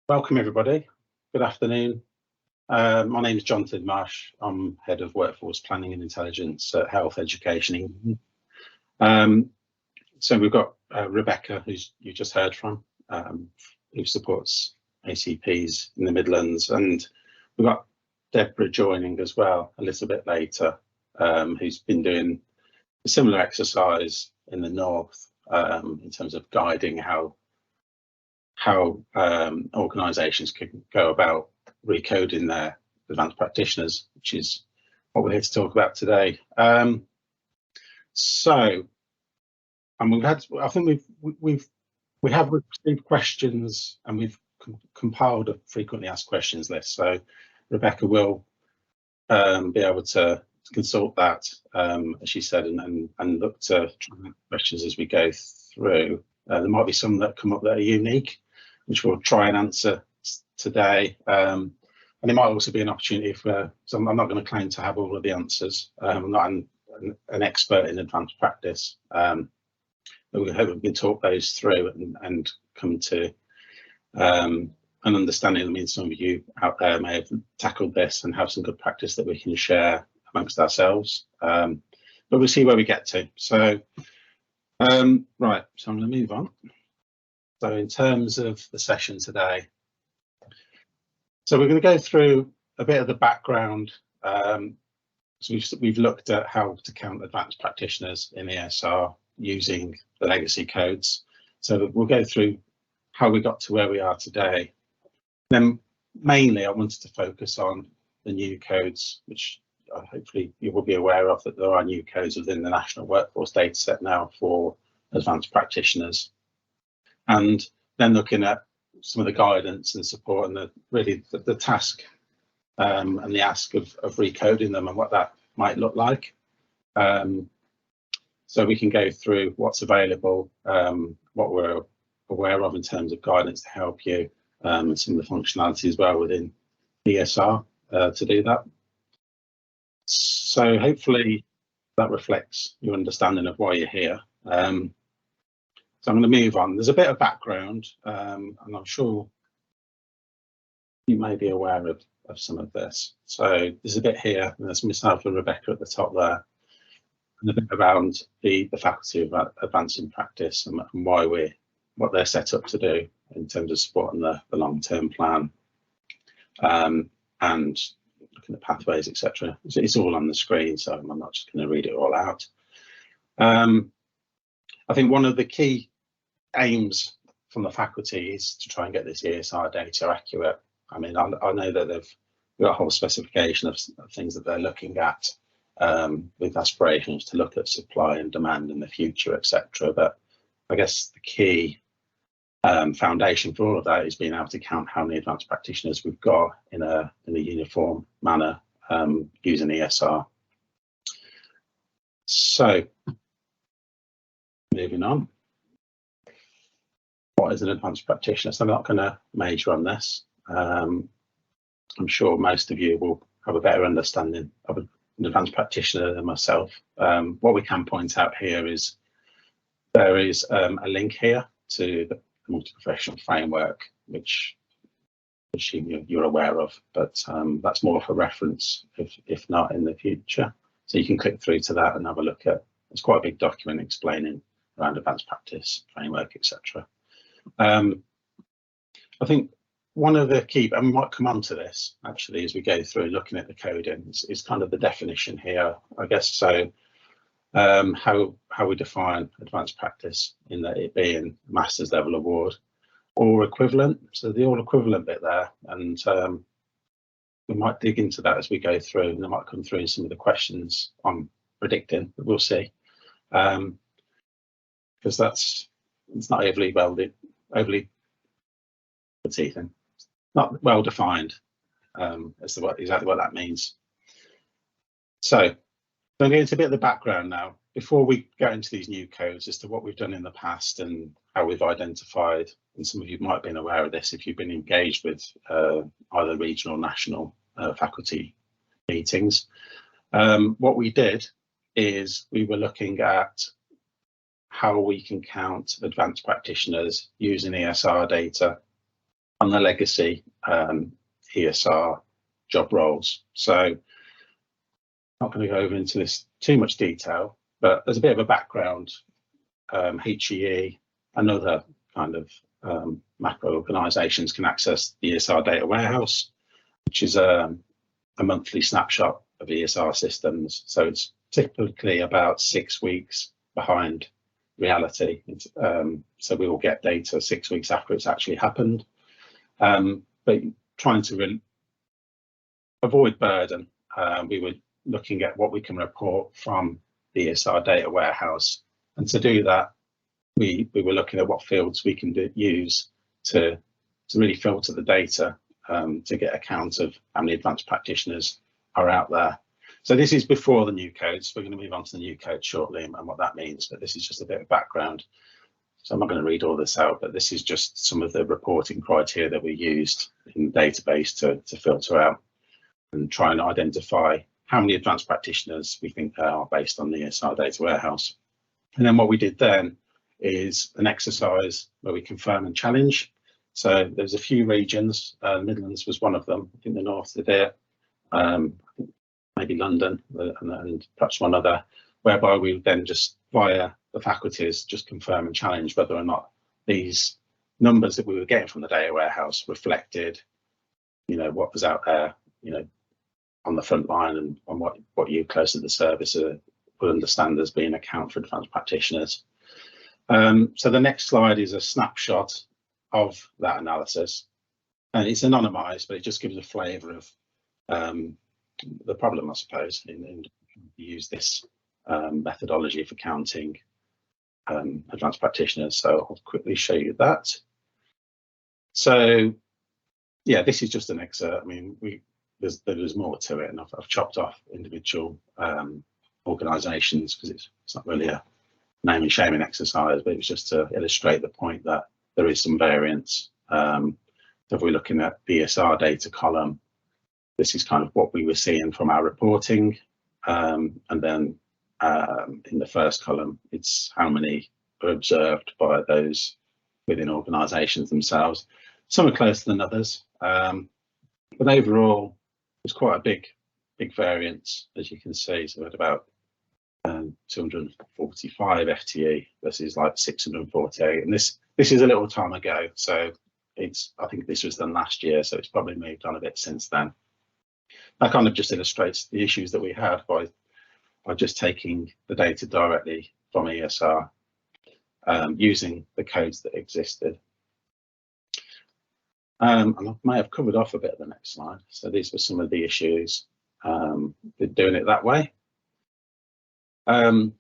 Welcome everybody. Good afternoon. My name is Jonathan Marsh. I'm Head of Workforce Planning and Intelligence at Health Education. So we've got Rebecca, who you just heard from, who supports ACPs in the Midlands, and we've got Deborah joining as well a little bit later, who's been doing a similar exercise in the North in terms of guiding how organisations can go about recoding their advanced practitioners, which is what we're here to talk about today. And we've had, I think we have received questions, and we've compiled a frequently asked questions list. So Rebecca will be able to consult that, as she said, and look to try and answer questions as we go through. There might be some that come up that are unique, which we'll try and answer today. And it might also be an opportunity for, so I'm not going to claim to have all of the answers. I'm not an expert in advanced practice, but we hope we can talk those through and come to an understanding. I mean, some of you out there may have tackled this and have some good practice that we can share amongst ourselves, but we'll see where we get to. So, right, so I'm going to move on. So in terms of the session today, so we're going to go through a bit of the background. So we've looked at how to count advanced practitioners in ESR using the legacy codes. So we'll go through how we got to where we are today. Then mainly I wanted to focus on the new codes, which hopefully you will be aware of, that there are new codes within the National Workforce Dataset now for advanced practitioners. And then looking at some of the guidance and support and the task and the ask of recoding them and what that might look like. So we can go through what's available, what we're aware of in terms of guidance to help you, and some of the functionality as well within ESR to do that. So hopefully that reflects your understanding of why you're here. So I'm going to move on. There's a bit of background, and I'm sure you may be aware of some of this. So there's a bit here, and there's myself and Rebecca at the top there, and a bit around the Faculty of Advancing Practice and what they're set up to do in terms of supporting the long-term plan, and looking at pathways, etc. It's all on the screen, so I'm not just going to read it all out. I think one of the key aims from the faculty is to try and get this ESR data accurate. I mean, I know that they've got a whole specification of things that they're looking at, with aspirations to look at supply and demand in the future, etc. But I guess the key foundation for all of that is being able to count how many advanced practitioners we've got in a uniform manner using ESR. So moving on. What is an advanced practitioner? So I'm not going to major on this. I'm sure most of you will have a better understanding of an advanced practitioner than myself. What we can point out here is there is a link here to the multi-professional framework, which you're aware of, but that's more for reference if not in the future. So you can click through to that and have a look at. It's quite a big document explaining around advanced practice framework, etc. I think one of the key, and we might come on to this actually as we go through looking at the coding, is kind of the definition here, I guess. So how we define advanced practice, in that it being a master's level award or equivalent. So the all equivalent bit there, and we might dig into that as we go through, and they might come through in some of the questions I'm predicting, but we'll see. Because it's not overly not well defined as to exactly what that means. So I'm going to get into a bit of the background now before we get into these new codes as to what we've done in the past and how we've identified, and some of you might have been aware of this if you've been engaged with either regional or national faculty meetings. What we did is we were looking at how we can count advanced practitioners using ESR data on the legacy ESR job roles. So I'm not going to go over into this too much detail, but there's a bit of a background. HEE and other kind of macro organisations can access the ESR data warehouse, which is a monthly snapshot of ESR systems. So it's typically about 6 weeks behind reality. So we will get data 6 weeks after it's actually happened. But trying to avoid burden, we were looking at what we can report from the ESR data warehouse. And to do that, we were looking at what fields we can use to really filter the data to get account of how many advanced practitioners are out there. So this is before the new codes. We're going to move on to the new code shortly and what that means, but this is just a bit of background. So I'm not going to read all this out, but this is just some of the reporting criteria that we used in the database to filter out and try and identify how many advanced practitioners we think there are based on the ESR data warehouse. And then what we did then is an exercise where we confirm and challenge. So there's a few regions, Midlands was one of them, I think the North did it, maybe London and perhaps one other, whereby we would then just via the faculties just confirm and challenge whether or not these numbers that we were getting from the data warehouse reflected, what was out there, on the front line and on what you close to the service would understand as being account for advanced practitioners. So the next slide is a snapshot of that analysis, and it's anonymized, but it just gives a flavour of the problem, I suppose, in use this methodology for counting advanced practitioners. So I'll quickly show you that. So yeah, this is just an excerpt. I mean, there's more to it, and I've chopped off individual organisations because it's not really a name and shaming exercise, but it was just to illustrate the point that there is some variance. If we're looking at the ESR data column, this is kind of what we were seeing from our reporting, and then in the first column, it's how many are observed by those within organisations themselves. Some are closer than others, but overall, it's quite a big variance, as you can see. So we had about 245 FTE versus like 648, and this is a little time ago. So I think this was done last year, so it's probably moved on a bit since then. That kind of just illustrates the issues that we had by just taking the data directly from ESR, using the codes that existed. And I may have covered off a bit of the next slide. So these were some of the issues with doing it that way. And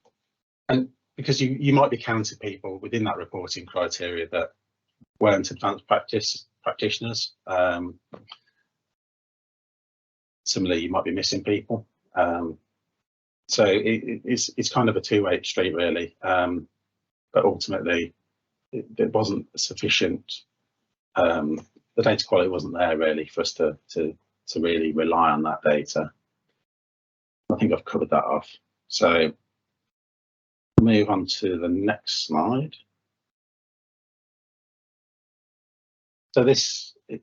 because you might be counting people within that reporting criteria that weren't advanced practitioners. Similarly, you might be missing people. So it's kind of a two-way street, really. But ultimately, it wasn't sufficient. The data quality wasn't there really for us to really rely on that data. I think I've covered that off. So move on to the next slide. So it's a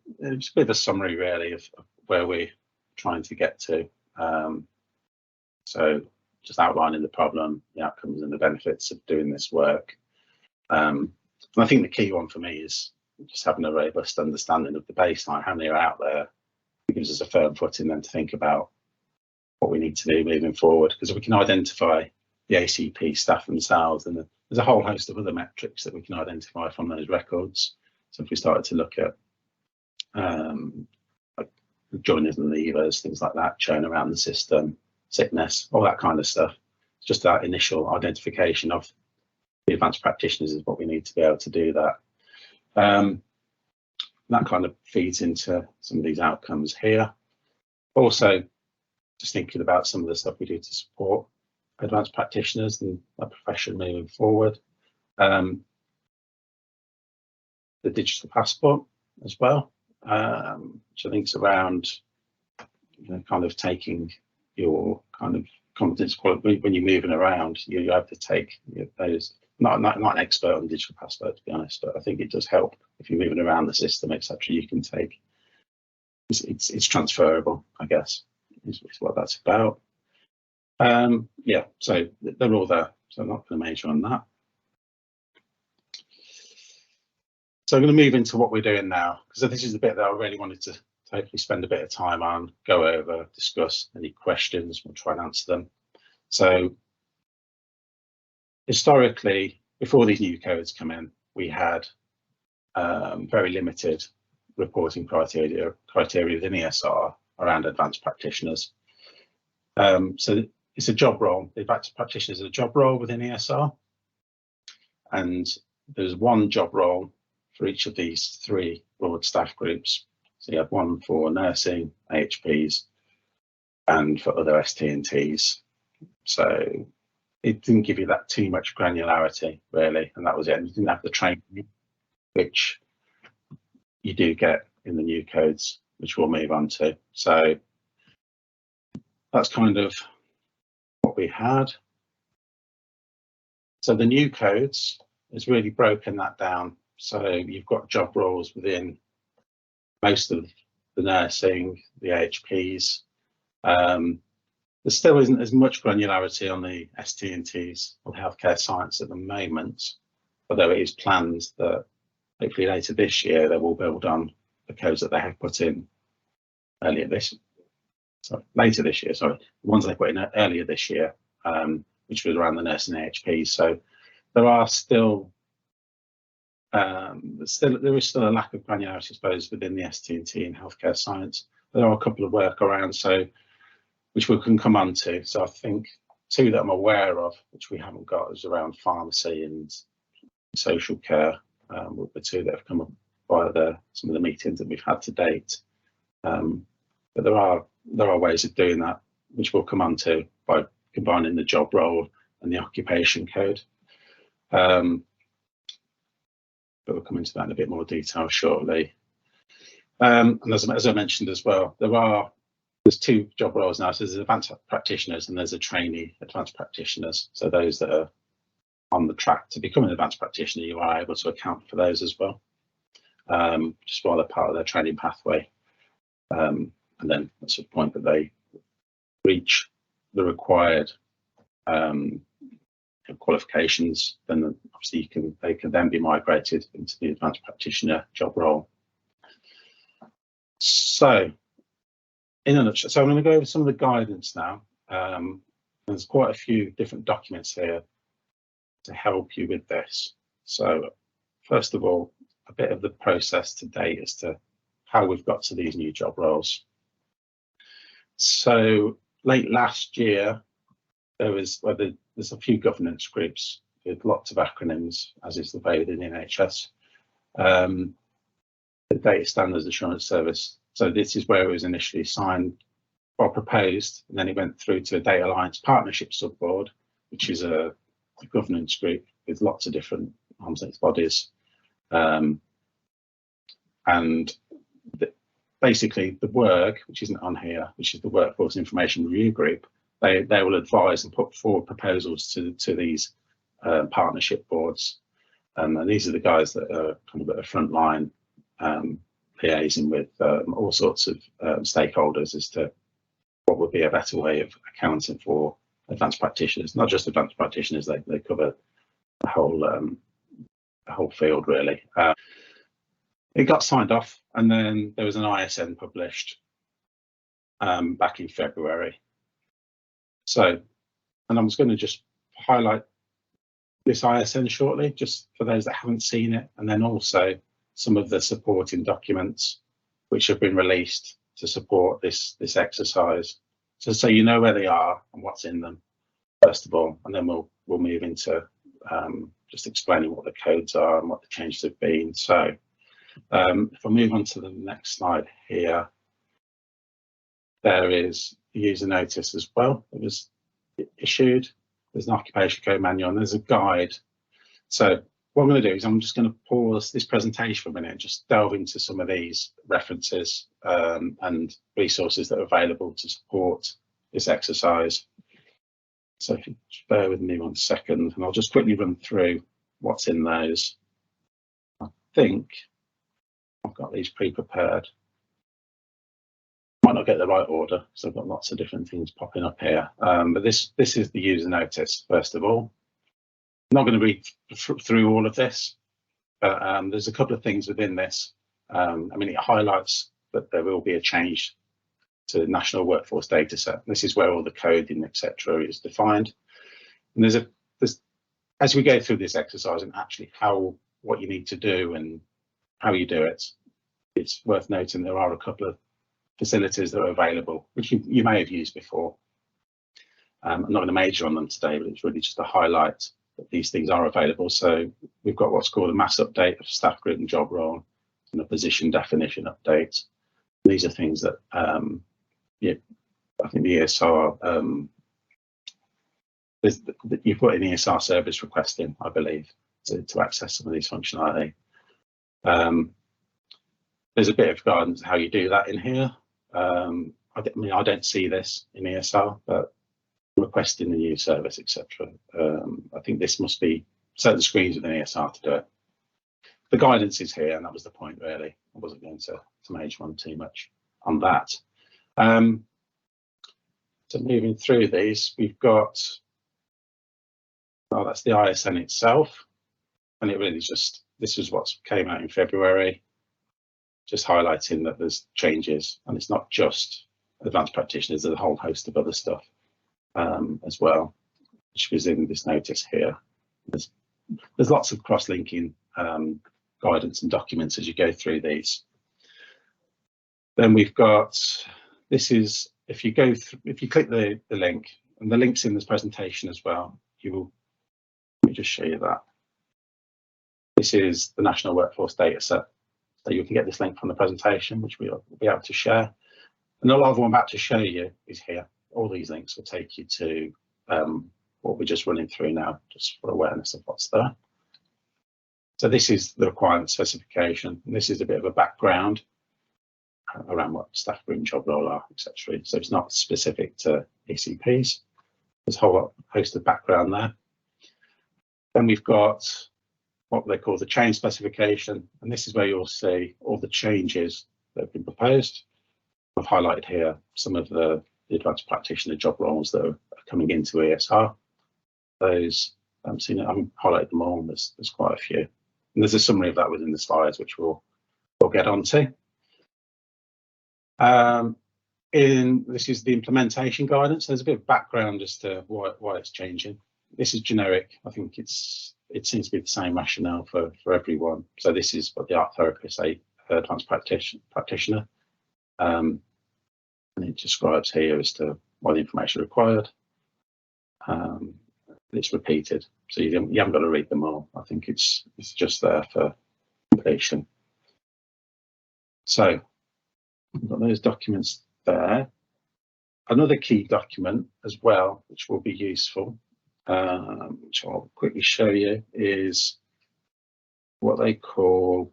bit of a summary really of where we're trying to get to. So just outlining the problem, the outcomes and the benefits of doing this work. And I think the key one for me is just having a robust understanding of the baseline, how many are out there. It gives us a firm footing then to think about what we need to do moving forward, because we can identify the ACP staff themselves, and there's a whole host of other metrics that we can identify from those records. So if we started to look at like joiners and leavers, things like that, churn around the system, sickness, all that kind of stuff, it's just that initial identification of the advanced practitioners is what we need to be able to do that. That kind of feeds into some of these outcomes here. Also, just thinking about some of the stuff we do to support advanced practitioners and that profession moving forward. The digital passport as well, which I think is around, kind of taking your kind of competence quality when you're moving around. You have to take those not an expert on digital passport, to be honest, but I think it does help if you're moving around the system, etc. You can take it's transferable, I guess, is what that's about. Yeah, so they're all there, so I'm not going to major on that. So I'm going to move into what we're doing now, because this is the bit that I really wanted to hopefully spend a bit of time on, go over, discuss any questions, we'll try and answer them. So historically, before these new codes come in, we had very limited reporting criteria within ESR around advanced practitioners. So it's a job role. The advanced practitioner is a job role within ESR, and there's one job role for each of these three broad staff groups. So you have one for nursing, AHPs, and for other ST&Ts. So it didn't give you that too much granularity, really, and that was it. You didn't have the training, which you do get in the new codes, which we'll move on to. So that's kind of what we had. So the new codes has really broken that down. So you've got job roles within most of the nursing, the AHPs. There still isn't as much granularity on the ST&Ts or healthcare science at the moment, although it is planned that hopefully later this year they will build on the codes that they have put in later this year, the ones they put in earlier this year, which was around the nursing AHPs. So there are still there is still a lack of granularity, I suppose, within the ST&T and healthcare science. There are a couple of workarounds, so which we can come on to. So I think two that I'm aware of, which we haven't got, is around pharmacy and social care, with the two that have come up via some of the meetings that we've had to date. But there are ways of doing that, which we'll come on to by combining the job role and the occupation code. But we'll come into that in a bit more detail shortly. And as I mentioned as well, there's two job roles now. So there's advanced practitioners and there's a trainee advanced practitioners. So those that are on the track to become an advanced practitioner, you are able to account for those as well, just while they're part of their training pathway. And then that's the point that they reach the required qualifications, then obviously they can then be migrated into the advanced practitioner job role. So in a nutshell, so I'm going to go over some of the guidance now. There's quite a few different documents here to help you with this. So first of all, a bit of the process to date as to how we've got to these new job roles. So late last year, there's a few governance groups with lots of acronyms, as is the way within the NHS. The Data Standards Assurance Service. So this is where it was initially signed or proposed, and then it went through to a Data Alliance Partnership Subboard, which is a governance group with lots of different arm's length bodies. And basically the work, which isn't on here, which is the Workforce Information Review Group, they will advise and put forward proposals to these partnership boards. And these are the guys that are kind of at the front line, liaising with all sorts of stakeholders as to what would be a better way of accounting for advanced practitioners. Not just advanced practitioners, they cover the whole field, really. It got signed off, and then there was an ISN published back in February. So, and I was going to just highlight this ISN shortly, just for those that haven't seen it, and then also some of the supporting documents which have been released to support this exercise. So you know where they are and what's in them, first of all, and then we'll move into just explaining what the codes are and what the changes have been. So if I move on to the next slide here, there is the user notice as well. It was issued. There's an occupation code manual and there's a guide. So what I'm going to do is I'm just going to pause this presentation for a minute and just delve into some of these references and resources that are available to support this exercise. So if you just bear with me 1 second, and I'll just quickly run through what's in those. I think I've got these pre-prepared. Might not get the right order, so I've got lots of different things popping up here. But this is the user notice, first of all. I'm not going to read through all of this, but there's a couple of things within this. I mean, it highlights that there will be a change to the national workforce data set. This is where all the coding, etc., is defined. And there's as we go through this exercise and actually what you need to do and how you do it, it's worth noting there are a couple of facilities that are available, which you may have used before. I'm not going to major on them today, but it's really just to highlight that these things are available. So we've got what's called a mass update of staff group and job role and a position definition update. These are things that yeah, I think the ESR, you've got an ESR service request in, I believe, to access some of these functionality. There's a bit of guidance how you do that in here. I mean, I don't see this in ESR, but requesting the new service, etc. I think this must be certain screens within ESR to do it. The guidance is here, and that was the point, really. I wasn't going to major on too much on that. So moving through these, we've got, that's the ISN itself, and it really just, this is what came out in February, just highlighting that there's changes, and it's not just advanced practitioners, there's a whole host of other stuff as well, which was in this notice here. There's lots of cross-linking guidance and documents as you go through these. Then we've got, this is, if you go through, if you click the link, and the link's in this presentation as well, you will, let me just show you that. This is the National Workforce Data Set. So you can get this link from the presentation, which we'll be able to share. And a lot of what I'm about to show you is here. All these links will take you to what we're just running through now, just for awareness of what's there. So this is the requirement specification, and this is a bit of a background around what staff group and job role are, etc. So it's not specific to ECPs. There's a whole host of background there. Then we've got what they call the change specification, and this is where you'll see all the changes that have been proposed. I've highlighted here some of the advanced practitioner job roles that are coming into ESR. Those, I haven't highlighted them all, there's quite a few. And there's a summary of that within the slides, which we'll get onto. This is the implementation guidance. There's a bit of background as to why it's changing. This is generic. I think it seems to be the same rationale for everyone. So this is what the art therapist say, advanced practitioner. And it describes here as to what the information required. It's repeated, so you haven't got to read them all. I think it's just there for completion. So we've got those documents there. Another key document as well, which will be useful, which I'll quickly show you, is what they call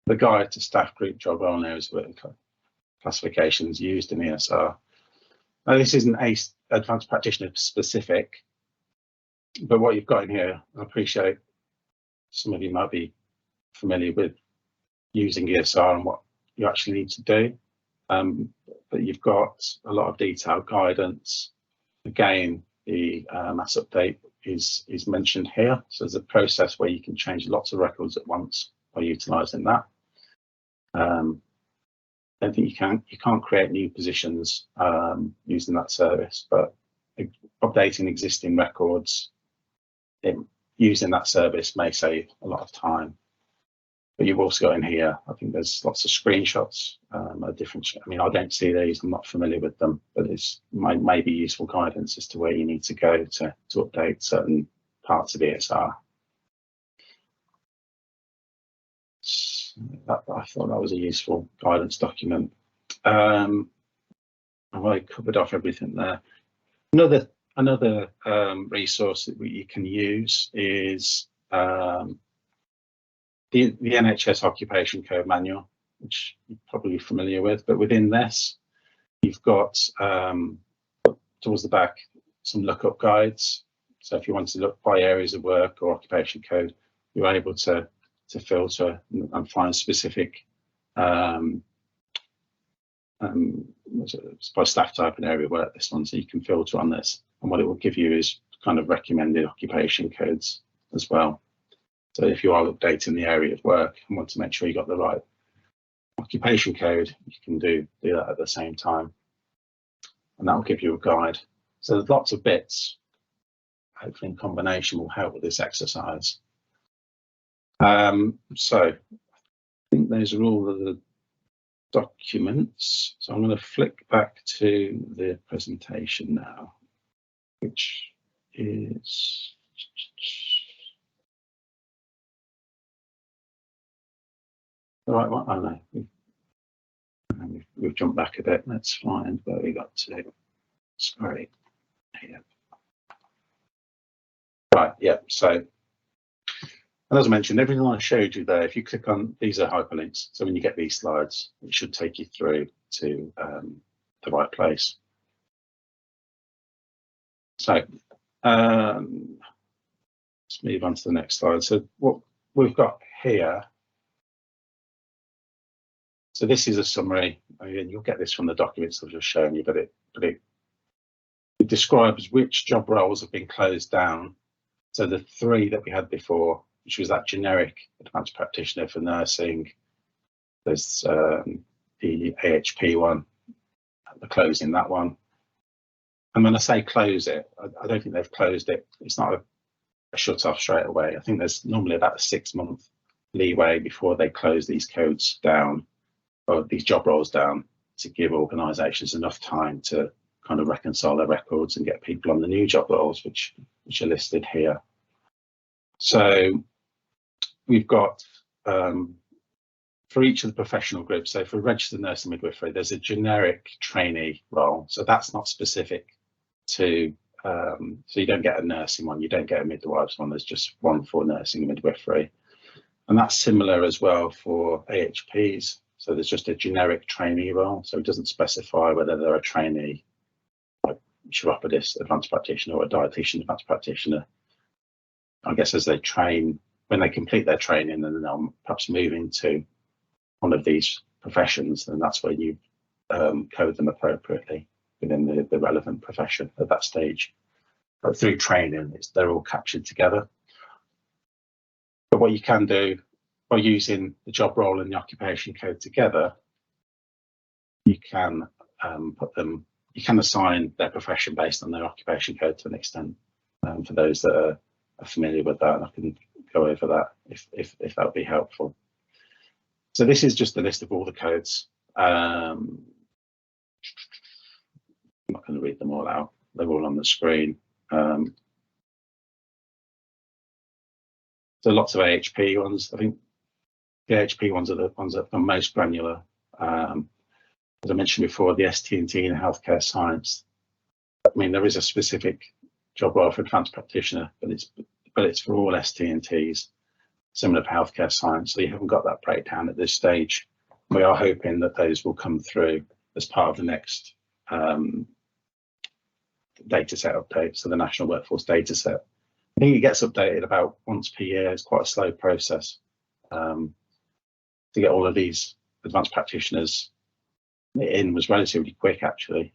the Guide to Staff Group Job Role and Areas of Classifications used in ESR. Now, this isn't advanced practitioner specific, but what you've got in here, I appreciate some of you might be familiar with using ESR and what you actually need to do, but you've got a lot of detailed guidance. Again, the mass update is mentioned here, so there's a process where you can change lots of records at once by utilising that. I don't think you can't create new positions using that service, but updating existing records using that service may save a lot of time. But you've also got in here, I think there's lots of screenshots of different. I mean, I don't see these, I'm not familiar with them, but it's may be useful guidance as to where you need to go to update certain parts of ESR. I thought that was a useful guidance document. I've already covered off everything there. Another resource that you can use is the NHS Occupation Code Manual, which you're probably familiar with. But within this, you've got towards the back some lookup guides. So if you want to look by areas of work or occupation code, you're able to filter and find specific by staff type and area of work, this one, so you can filter on this. And what it will give you is kind of recommended occupation codes as well. So if you are updating the area of work and want to make sure you got the right occupation code, you can do that at the same time. And that will give you a guide. So there's lots of bits, hopefully in combination will help with this exercise. So I think those are all of the documents. So I'm going to flick back to the presentation now, which is the right one. Oh no, we've jumped back a bit. Let's find where we got to. Sorry. Yeah. Right, yeah, so, and as I mentioned, everything I showed you there, if you click on, these are hyperlinks, so when you get these slides, it should take you through to the right place. So, let's move on to the next slide. So what we've got here, so this is a summary. I mean, you'll get this from the documents I've just shown you, but it describes which job roles have been closed down. So the 3 that we had before, which was that generic advanced practitioner for nursing, there's the AHP one, the closing that one. And when I say close it, I don't think they've closed it. It's not a shut off straight away. I think there's normally about a 6-month leeway before they close these codes down, or these job roles down, to give organisations enough time to kind of reconcile their records and get people on the new job roles, which are listed here. So we've got for each of the professional groups. So for registered nurse and midwifery, there's a generic trainee role. So that's not specific to, so you don't get a nursing one, you don't get a midwives one. There's just one for nursing and midwifery, and that's similar as well for AHPs. So there's just a generic trainee role. So it doesn't specify whether they're a trainee, chiropodist advanced practitioner or a dietitian advanced practitioner. I guess as they train, when they complete their training and then they'll perhaps move into one of these professions, then that's where you code them appropriately within the relevant profession at that stage. But through training, they're all captured together. But what you can do by using the job role and the occupation code together, you can put them, you can assign their profession based on their occupation code to an extent. For those that are familiar with that, and I can go over that if that would be helpful. So this is just a list of all the codes. I'm not going to read them all out. They're all on the screen. So lots of AHP ones. I think the AHP ones are the ones that are most granular. As I mentioned before, the ST&T in healthcare science. I mean, there is a specific job role for advanced practitioner, but it's for all ST&Ts, similar to healthcare science. So you haven't got that breakdown at this stage. We are hoping that those will come through as part of the next data set update, so the National Workforce Data Set. I think it gets updated about once per year. It's quite a slow process to get all of these advanced practitioners in. Was relatively quick actually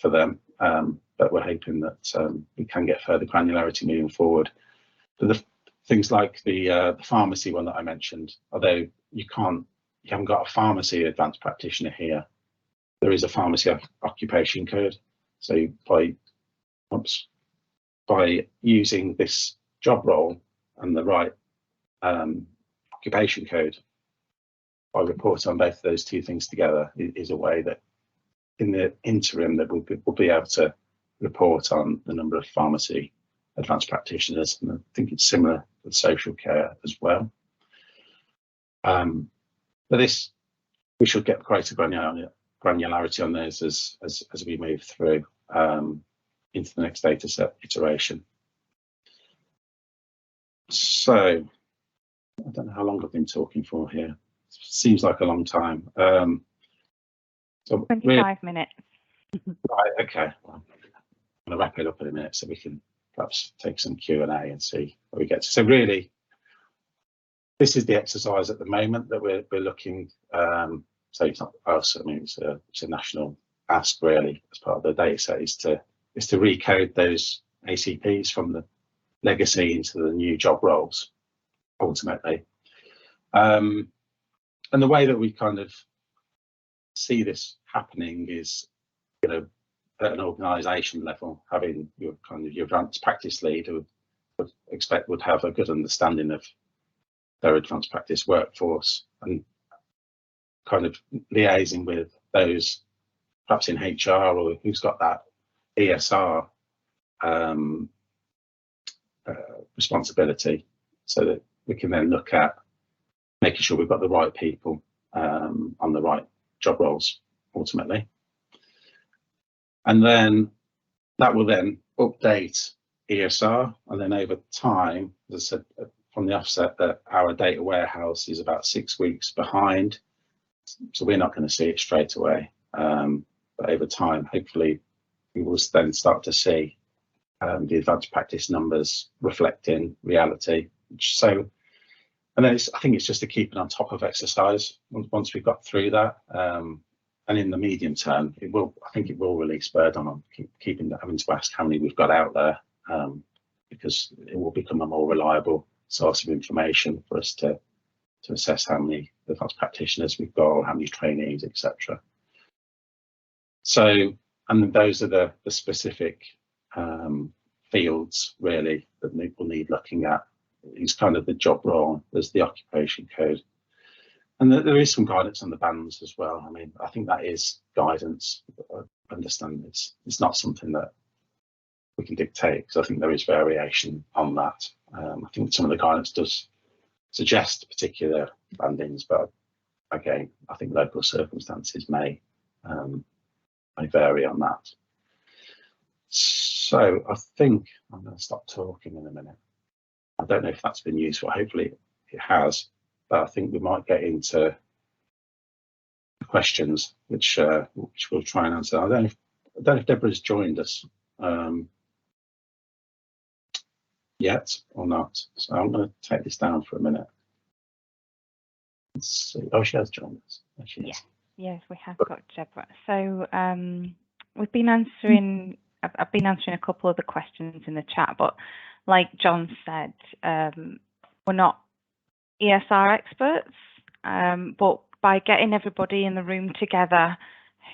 for them, but we're hoping that we can get further granularity moving forward. But the things like the pharmacy one that I mentioned, although you haven't got a pharmacy advanced practitioner here, there is a pharmacy occupation code. So by using this job role and the right occupation code, by reporting on both of those two things together is a way that in the interim that we'll be able to report on the number of pharmacy advanced practitioners, and I think it's similar with social care as well. But this, we should get greater granularity on those as we move through into the next data set iteration. So I don't know how long I've been talking for here. Seems like a long time. So 25 minutes. Right, okay. going to wrap it up in a minute so we can perhaps take some Q&A and see where we get to. So really, this is the exercise at the moment that we're looking. So it's not us. I mean, it's a national ask really as part of the data set is to recode those ACPs from the legacy into the new job roles ultimately. And the way that we kind of see this happening is, you know, at an organisation level, having your kind of your advanced practice lead who would have a good understanding of their advanced practice workforce and kind of liaising with those perhaps in HR or who's got that ESR responsibility, so that we can then look at making sure we've got the right people on the right job roles ultimately. And then that will then update ESR, and then over time, as I said from the offset, that our data warehouse is about 6 weeks behind, so we're not going to see it straight away. But over time, hopefully, we will then start to see the advanced practice numbers reflecting reality. So, and then I think it's just a keeping on top of exercise once we've got through that. And in the medium term, I think it will release burden on having to ask how many we've got out there, because it will become a more reliable source of information for us to assess how many advanced practitioners we've got, or how many trainees, etc. So, and those are the specific fields really that we'll need looking at. It's kind of the job role, there's the occupation code, and there is some guidance on the bands as well. I mean, I think that is guidance. I understand it's not something that we can dictate, because I think there is variation on that. I think some of the guidance does suggest particular bandings, but again, I think local circumstances may vary on that. So I think I'm going to stop talking in a minute. I don't know if that's been useful. Hopefully it has, but I think we might get into questions, which we'll try and answer. I don't know if Deborah's joined us yet or not. So I'm going to take this down for a minute. Let's see. Oh, she has joined us. Yes, we have got Deborah. So we've been answering. I've been answering a couple of the questions in the chat, but like John said, we're not ESR experts, but by getting everybody in the room together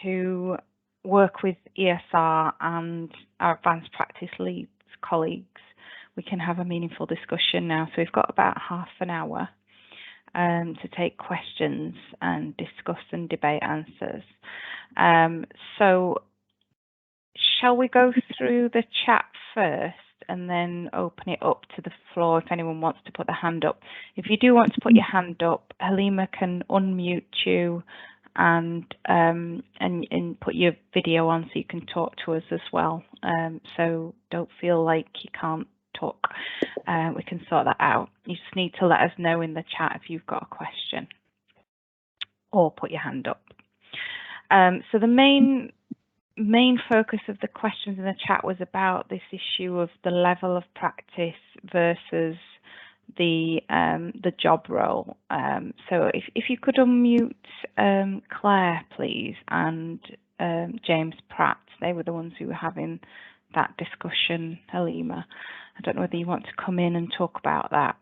who work with ESR and our advanced practice leads colleagues, we can have a meaningful discussion now. So we've got about half an hour to take questions and discuss and debate answers. So shall we go through the chat first and then open it up to the floor if anyone wants to put their hand up? If you do want to put your hand up, Halima can unmute you and put your video on so you can talk to us as well. So don't feel like you can't talk. We can sort that out. You just need to let us know in the chat if you've got a question or put your hand up. So the main focus of the questions in the chat was about this issue of the level of practice versus the job role. So if you could unmute Claire, please, and James Pratt. They were the ones who were having that discussion. Halima, I don't know whether you want to come in and talk about that.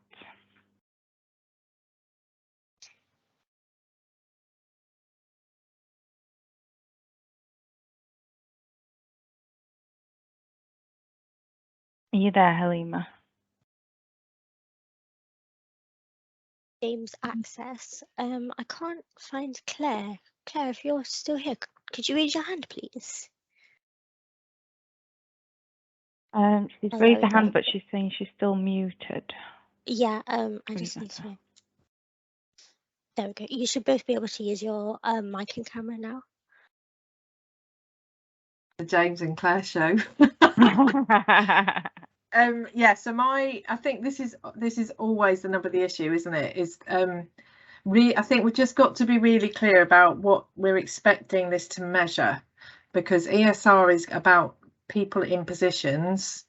Are you there, Halima? James access. I can't find Claire. Claire, if you're still here, could you raise your hand, please? She's raised her hand, but she's saying she's still muted. Yeah, I just need to. There we go. You should both be able to use your mic and camera now. The James and Claire show. Yeah, so I think this is always the number of the issue, isn't it? I think we've just got to be really clear about what we're expecting this to measure, because ESR is about people in positions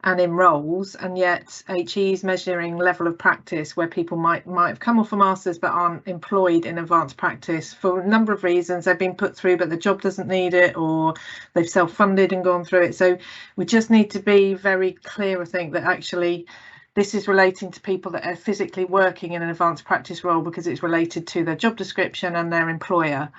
and in roles, and yet HE is measuring level of practice where people might have come off a master's but aren't employed in advanced practice for a number of reasons. They've been put through but the job doesn't need it, or they've self-funded and gone through it. So we just need to be very clear, I think, that actually this is relating to people that are physically working in an advanced practice role because it's related to their job description and their employer.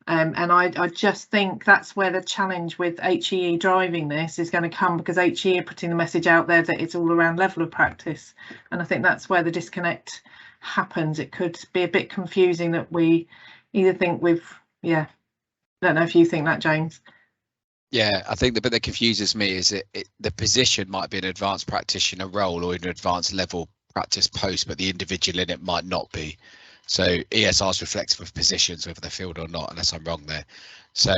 And I just think that's where the challenge with HEE driving this is going to come, because HEE are putting the message out there that it's all around level of practice. And I think that's where the disconnect happens. It could be a bit confusing that we either think I don't know if you think that, James. Yeah, I think the bit that confuses me is the position might be an advanced practitioner role or an advanced level practice post, but the individual in it might not be. So ESR is reflective of positions, whether they're filled or not, unless I'm wrong there. So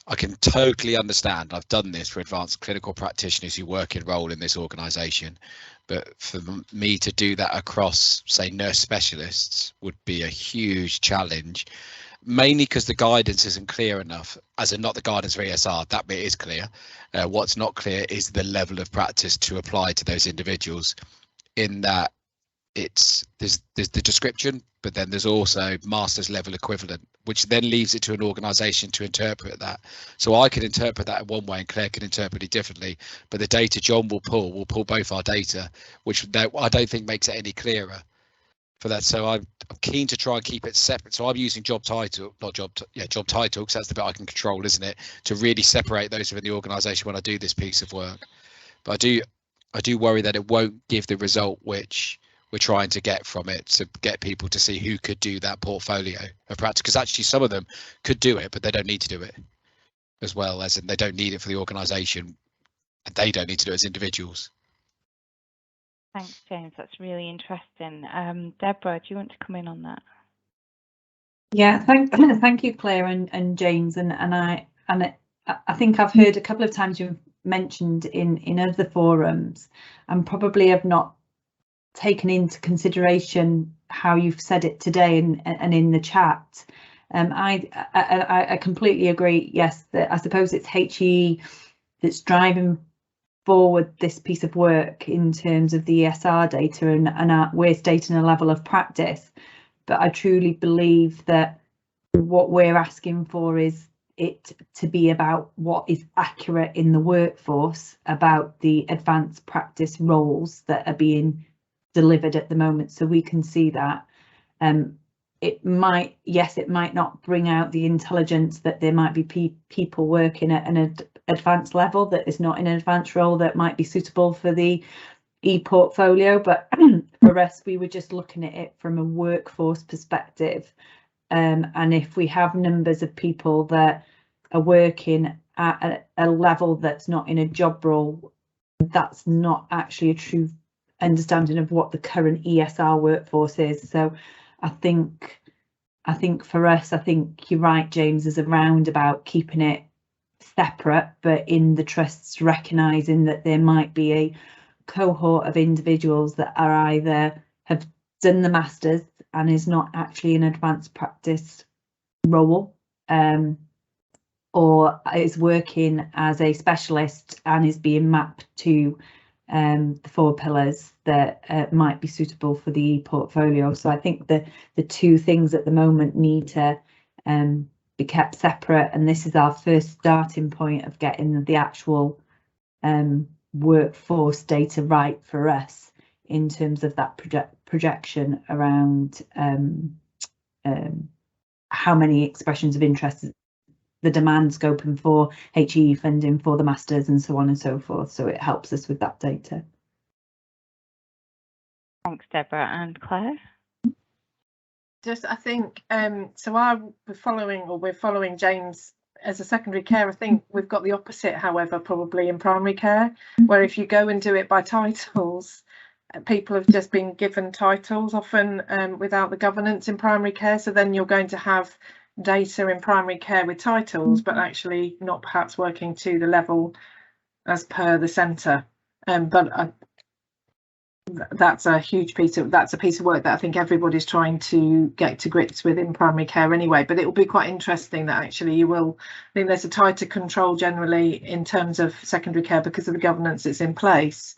I can totally understand. I've done this for advanced clinical practitioners who work in role in this organisation, but for me to do that across, say, nurse specialists would be a huge challenge, mainly because the guidance isn't clear enough. As in, not the guidance for ESR, that bit is clear. What's not clear is the level of practice to apply to those individuals, in that there's the description, but then there's also master's level equivalent, which then leaves it to an organisation to interpret that. So I could interpret that in one way and Claire could interpret it differently, but the data John will pull both our data, which I don't think makes it any clearer for that. So I'm keen to try and keep it separate. So I'm using job title, job title, because that's the bit I can control, isn't it, to really separate those within the organisation when I do this piece of work. But I do worry that it won't give the result which we're trying to get from it, to get people to see who could do that portfolio of practice, because actually some of them could do it, but they don't need to do it, as well as, and they don't need it for the organisation, and they don't need to do it as individuals. Thanks, James. That's really interesting. Deborah, do you want to come in on that? Yeah, thank you, Claire and James, and I think I've heard a couple of times you've mentioned in other forums, and probably have not taken into consideration how you've said it today and in the chat. I completely agree. Yes, that I suppose it's HE that's driving forward this piece of work in terms of the ESR data and we're stating a level of practice. But I truly believe that what we're asking for is it to be about what is accurate in the workforce about the advanced practice roles that are being delivered at the moment, so we can see that. It might not bring out the intelligence that there might be people working at an advanced level that is not in an advanced role that might be suitable for the e-portfolio, but for us, we were just looking at it from a workforce perspective, and if we have numbers of people that are working at a level that's not in a job role, that's not actually a true understanding of what the current ESR workforce is. So I think for us, I think you're right, James, is around about keeping it separate, but in the trusts recognising that there might be a cohort of individuals that are either have done the masters and is not actually an advanced practice role, or is working as a specialist and is being mapped to the 4 pillars that might be suitable for the portfolio. So I think the two things at the moment need to be kept separate, and this is our first starting point of getting the actual workforce data right for us in terms of that projection around how many expressions of interest, the demand scoping for HE funding for the masters and so on and so forth. So it helps us with that data. Thanks, Deborah. And Claire? Just, I think, so we're following James as a secondary care. I think we've got the opposite, however, probably in primary care, where if you go and do it by titles, people have just been given titles often without the governance in primary care. So then you're going to have data in primary care with titles, but actually not perhaps working to the level as per the centre. But that's a huge piece of work that I think everybody's trying to get to grips with in primary care anyway. But it will be quite interesting that actually I think there's a tighter control generally in terms of secondary care because of the governance that's in place.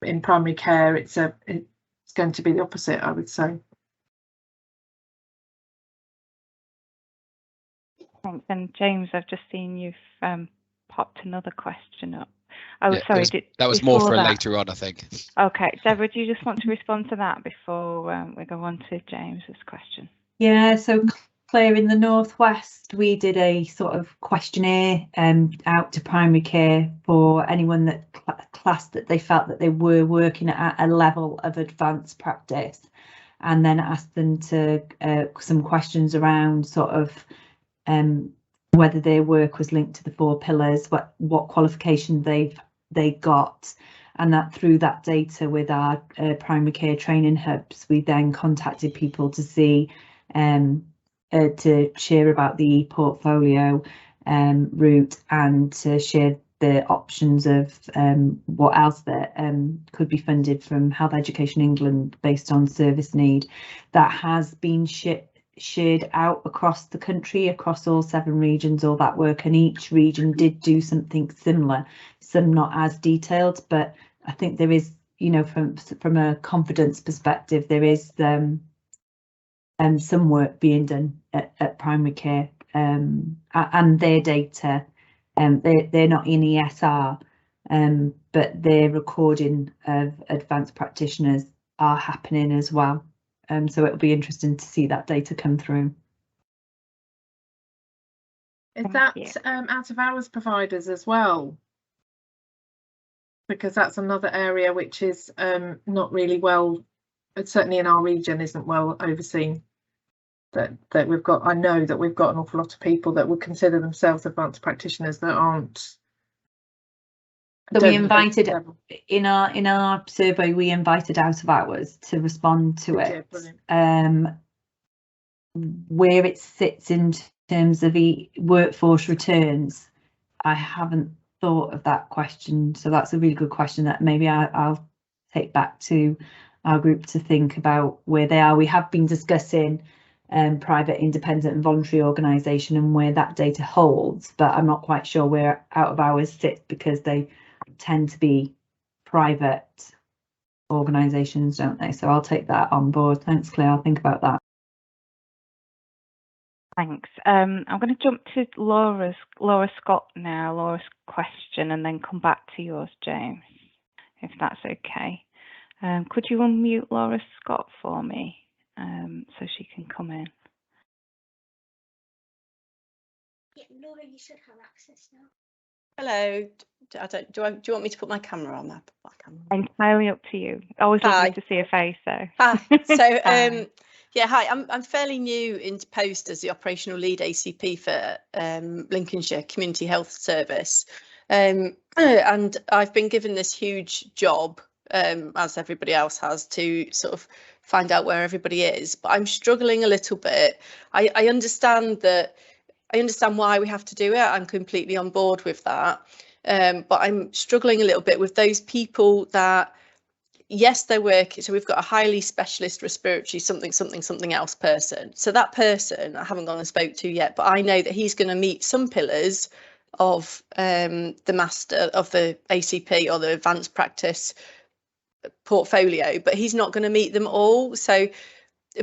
In primary care, it's going to be the opposite, I would say. Thanks. And James, I've just seen you've popped another question up. Oh, yeah, sorry. That was more for later on, I think. Okay, Deborah, do you just want to respond to that before we go on to James's question? Yeah, so Claire, in the Northwest, we did a sort of questionnaire out to primary care for anyone that classed that they felt that they were working at a level of advanced practice, and then asked them to some questions around sort of whether their work was linked to the 4 pillars, what qualification they got, and that through that data with our primary care training hubs, we then contacted people to see to share about the portfolio route and to share the options of what else that could be funded from Health Education England based on service need. That has been shared out across the country, across all 7 regions, all that work, and each region did do something similar, some not as detailed, but I think there is, you know, from a confidence perspective, there is some work being done at primary care, and their data, they're not in ESR, but their recording of advanced practitioners are happening as well. So it'll be interesting to see that data come through. Is that out of hours providers as well? Because that's another area which is not really well, certainly in our region, isn't well overseen. That we've got, I know that we've got an awful lot of people that would consider themselves advanced practitioners that aren't. So we invited in our survey, we invited out of hours to respond to it. Where it sits in terms of the workforce returns, I haven't thought of that question, so that's a really good question that maybe I'll take back to our group to think about where they are. We have been discussing private, independent and voluntary organisation and where that data holds, but I'm not quite sure where out of hours sits because they tend to be private organisations, don't they? So I'll take that on board. Thanks, Claire. I'll think about that. Thanks. I'm going to jump to Laura Scott now, Laura's question, and then come back to yours, James, if that's okay. Could you unmute Laura Scott for me so she can come in? Yeah, Laura, you should have access now. Hello. Do you want me to put my camera on? Entirely up to you. Always lovely to see a face, though. Hi. So yeah, hi. I'm fairly new into post as the operational lead ACP for Lincolnshire Community Health Service, and I've been given this huge job, as everybody else has, to sort of find out where everybody is. But I'm struggling a little bit. I understand that. I understand why we have to do it. I'm completely on board with that. But I'm struggling a little bit with those people that, yes, they're working. So we've got a highly specialist respiratory something else person. So that person I haven't gone and spoke to yet, but I know that he's going to meet some pillars of the master of the ACP or the advanced practice portfolio, but he's not going to meet them all. So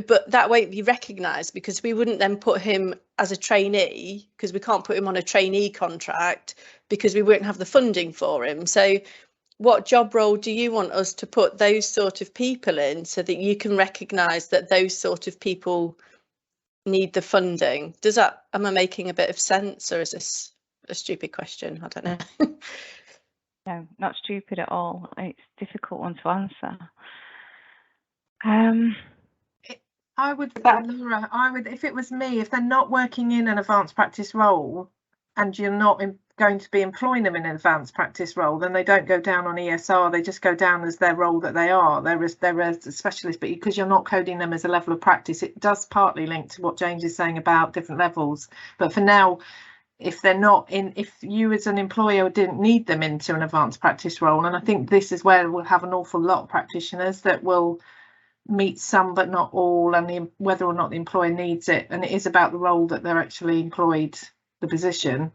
but that won't be recognised because we wouldn't then put him as a trainee, because we can't put him on a trainee contract because we won't have the funding for him. So what job role do you want us to put those sort of people in so that you can recognise that those sort of people need the funding? Am I making a bit of sense, or is this a stupid question? I don't know. No, not stupid at all. It's a difficult one to answer. Laura, if it was me, if they're not working in an advanced practice role and you're not going to be employing them in an advanced practice role, then they don't go down on ESR. They just go down as their role that they are. They're a specialist, but because you're not coding them as a level of practice, it does partly link to what James is saying about different levels. But for now, if they're not in, if you as an employer didn't need them into an advanced practice role. And I think this is where we'll have an awful lot of practitioners that will meet some but not all, and whether or not the employer needs it. And it is about the role that they're actually employed, the position.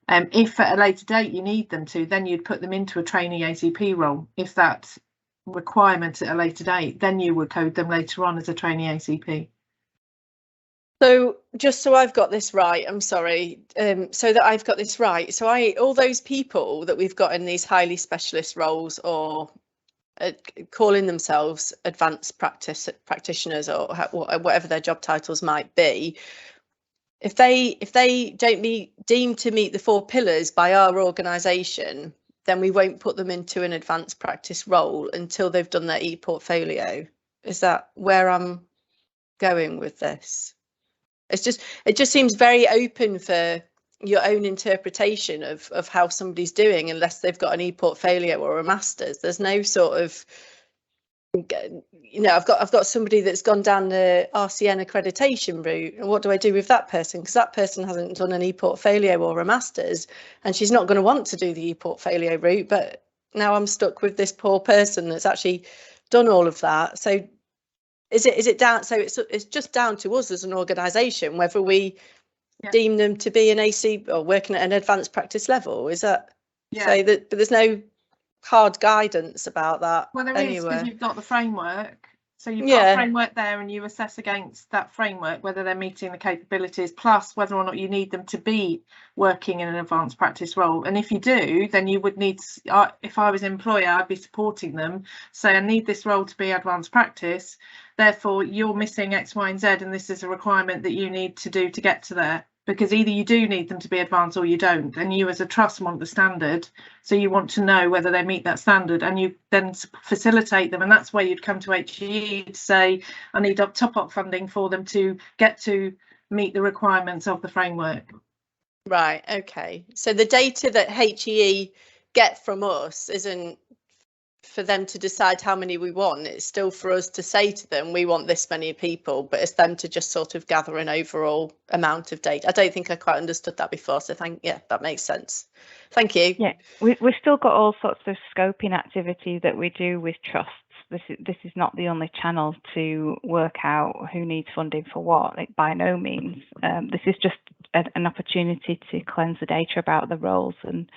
If at a later date you need them to, then you'd put them into a trainee ACP role. If that requirement at a later date, then you would code them later on as a trainee ACP. So just so I've got this right, I'm sorry, so that I've got this right. So all those people that we've got in these highly specialist roles, or calling themselves advanced practitioners, or whatever their job titles might be, if they don't deemed to meet the 4 pillars by our organisation, then we won't put them into an advanced practice role until they've done their e-portfolio. Is that where I'm going with this? It just seems very open for your own interpretation of how somebody's doing, unless they've got an e-portfolio or a master's. There's no sort of, you know, I've got somebody that's gone down the RCN accreditation route, and what do I do with that person? Because that person hasn't done an e-portfolio or a master's, and she's not going to want to do the e-portfolio route. But now I'm stuck with this poor person that's actually done all of that. So is it down? So it's just down to us as an organisation whether we deem them to be an AC or working at an advanced practice level. Is that so that? But there's no hard guidance about that. Well, there anywhere. is, because you've got the framework. So you've got a framework there, and you assess against that framework whether they're meeting the capabilities, plus whether or not you need them to be working in an advanced practice role. And if you do, then you would need, if I was an employer, I'd be supporting them. Say, I need this role to be advanced practice, therefore you're missing X, Y, and Z, and this is a requirement that you need to do to get to there. Because either you do need them to be advanced or you don't, and you as a trust want the standard, so you want to know whether they meet that standard, and you then facilitate them. And that's where you'd come to HEE to say, I need top-up funding for them to get to meet the requirements of the framework. Right, okay. So the data that HEE get from us isn't for them to decide how many we want. It's still for us to say to them, we want this many people, but it's them to just sort of gather an overall amount of data. I don't think I quite understood that before, so that makes sense. Thank you. Yeah, we've still got all sorts of scoping activity that we do with trusts. This is not the only channel to work out who needs funding for what, by no means. This is just an opportunity to cleanse the data about the roles. And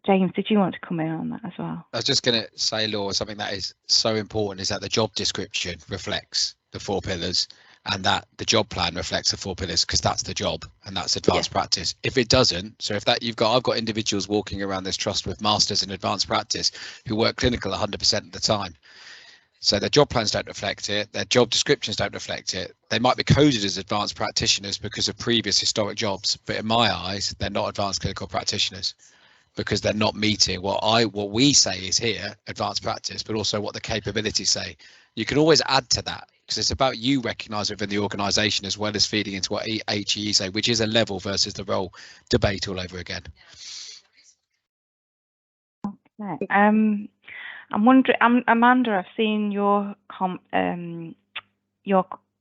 James, did you want to come in on that as well? I was just going to say, Laura, something that is so important is that the job description reflects the 4 pillars, and that the job plan reflects the 4 pillars, because that's the job and that's advanced practice. If it doesn't, so if that I've got individuals walking around this trust with masters in advanced practice who work clinical 100% of the time. So their job plans don't reflect it, their job descriptions don't reflect it. They might be coded as advanced practitioners because of previous historic jobs, but in my eyes, they're not advanced clinical practitioners, because they're not meeting what we say is here, advanced practice, but also what the capabilities say. You can always add to that, because it's about you recognising within the organisation as well as feeding into what HEE say, which is a level versus the role debate all over again. Okay. I'm wondering, Amanda, I've seen your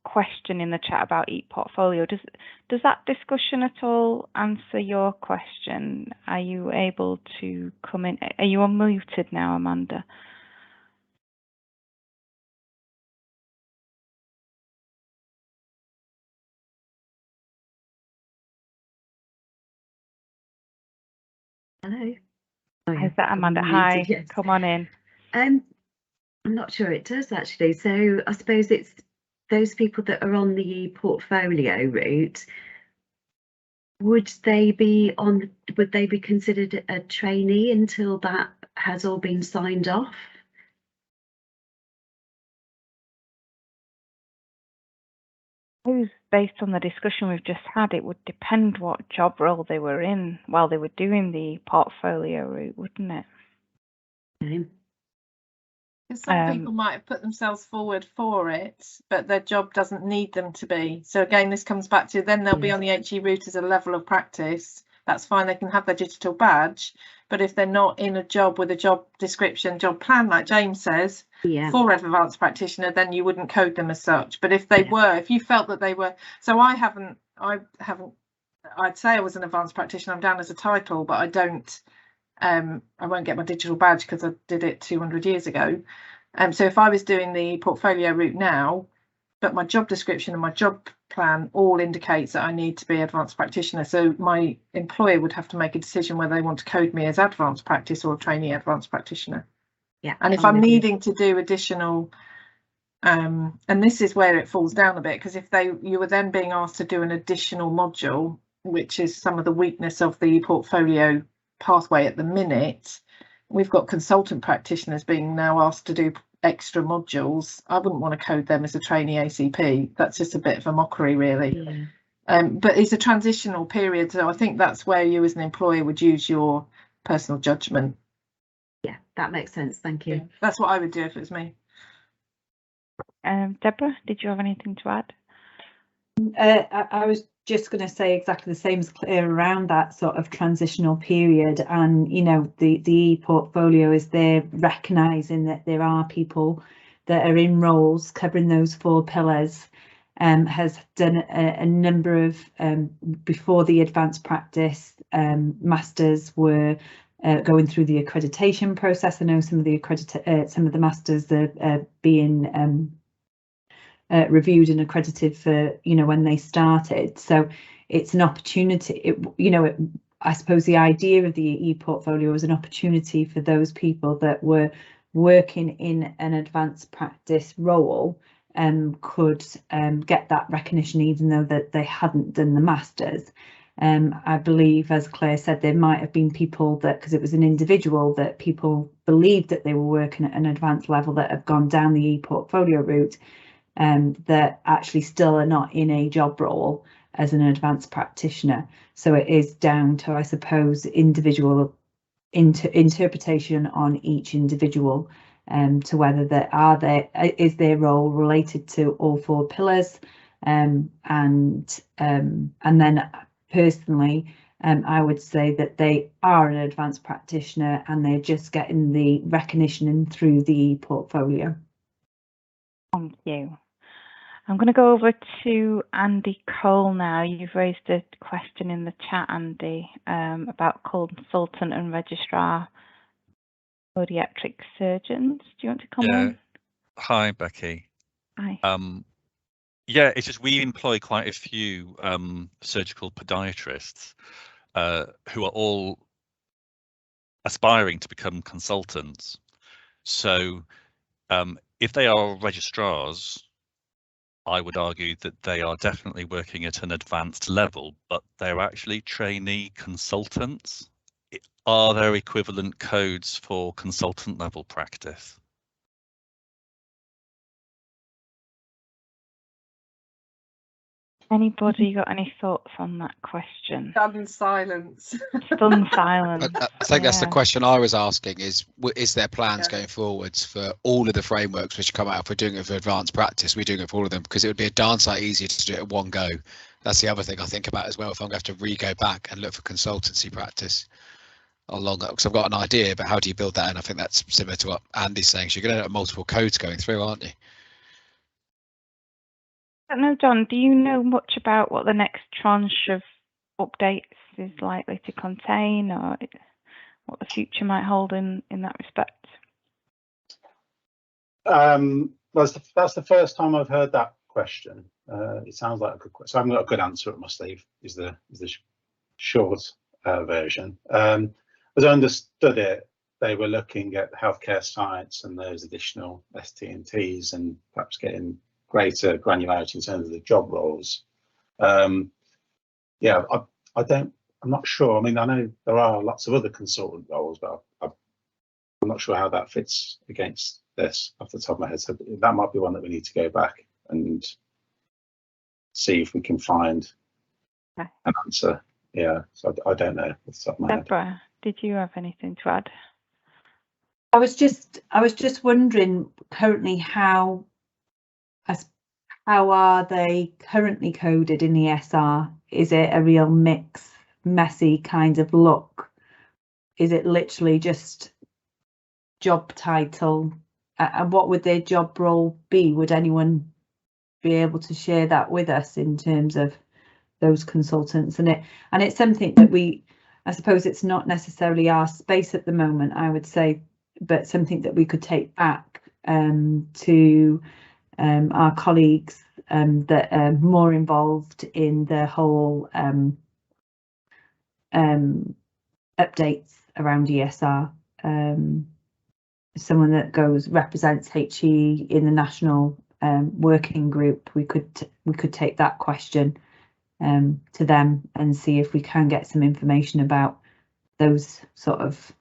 question in the chat about e-portfolio. Does that discussion at all answer your question? Are you able to come in? Are you unmuted now, Amanda? Hello. Is that Amanda? Hi, yes. Come on in. I'm not sure it does actually. So I suppose it's those people that are on the portfolio route. Would they be considered a trainee until that has all been signed off? Based on the discussion we've just had, it would depend what job role they were in while they were doing the portfolio route, wouldn't it? Okay. Some people might have put themselves forward for it, but their job doesn't need them to be. So again, this comes back to then they'll be on the HE route as a level of practice. That's fine, they can have their digital badge, but if they're not in a job with a job description, job plan, like James says, for an advanced practitioner, then you wouldn't code them as such. But if they were, if you felt that they were, so I I'd say I was an advanced practitioner. I'm down as a title, but I don't. I won't get my digital badge because I did it 200 years ago. So if I was doing the portfolio route now, but my job description and my job plan all indicates that I need to be advanced practitioner. So my employer would have to make a decision whether they want to code me as advanced practice or trainee advanced practitioner. Yeah. And if I'm needing to do additional, and this is where it falls down a bit, because if you were then being asked to do an additional module, which is some of the weakness of the portfolio pathway at the minute, we've got consultant practitioners being now asked to do extra modules. I wouldn't want to code them as a trainee ACP. That's just a bit of a mockery, really. Yeah. But it's a transitional period, so I think that's where you as an employer would use your personal judgment. Yeah, that makes sense. Thank you. Yeah, that's what I would do if it was me. Deborah, did you have anything to add? I was just going to say exactly the same as Claire around that sort of transitional period, and you know, the portfolio is there recognising that there are people that are in roles covering those 4 pillars, has done a number of before the advanced practice masters were going through the accreditation process. I know some of the masters are being reviewed and accredited for, you know, when they started. So it's an opportunity. I suppose the idea of the e-portfolio was an opportunity for those people that were working in an advanced practice role could get that recognition, even though that they hadn't done the masters. I believe, as Claire said, there might have been people that, because it was an individual, that people believed that they were working at an advanced level that have gone down the e-portfolio route, that actually still are not in a job role as an advanced practitioner. So it is down to, I suppose, individual interpretation on each individual, to whether is their role related to all 4 pillars, and then personally, I would say that they are an advanced practitioner and they're just getting the recognition through the portfolio. Thank you. I'm going to go over to Andy Cole now. You've raised a question in the chat, Andy, about consultant and registrar podiatric surgeons. Do you want to comment? Yeah. Hi, Becky. Hi. Yeah, it's just we employ quite a few surgical podiatrists who are all aspiring to become consultants. So if they are registrars, I would argue that they are definitely working at an advanced level, but they're actually trainee consultants. Are there equivalent codes for consultant level practice? Anybody got any thoughts on that question? Stunned silence. Stunned silence. I think that's the question I was asking, is there plans going forwards for all of the frameworks which come out? If we're doing it for advanced practice, we're doing it for all of them, because it would be a darn sight easier to do it at one go. That's the other thing I think about as well, if I'm going to have to re-go back and look for consultancy practice along, because I've got an idea, but how do you build that in? I think that's similar to what Andy's saying. So you're going to have multiple codes going through, aren't you? I don't know, John, do you know much about what the next tranche of updates is likely to contain, or what the future might hold in that respect? That's the first time I've heard that question. It sounds like a good question. So I haven't got a good answer up my sleeve, is the short version. As I understood it, they were looking at healthcare science and those additional ST&Ts and perhaps getting greater granularity in terms of the job roles. Yeah, I'm not sure. I mean, I know there are lots of other consultant roles, but I'm not sure how that fits against this off the top of my head. So that might be one that we need to go back and see if we can find an answer. Yeah, so I don't know off the top of my head. Deborah, did you have anything to add? I was just wondering currently how are they currently coded in ESR? Is it a real messy kind of look? Is it literally just job title? And what would their job role be? Would anyone be able to share that with us in terms of those consultants, and it's something that I suppose it's not necessarily our space at the moment, I would say, but something that we could take back to our colleagues that are more involved in the whole updates around ESR. Someone that represents HE in the national working group, we could take that question to them and see if we can get some information about those sort of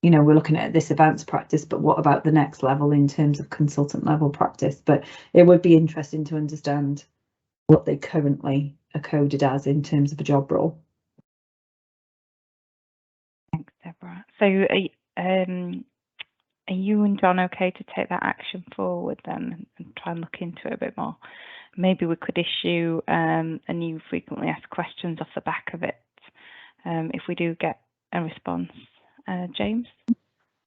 we're looking at this advanced practice, but what about the next level in terms of consultant level practice? But it would be interesting to understand what they currently are coded as in terms of a job role. Thanks, Deborah. So are you and John okay to take that action forward then and try and look into it a bit more? Maybe we could issue a new frequently asked questions off the back of it if we do get a response. James?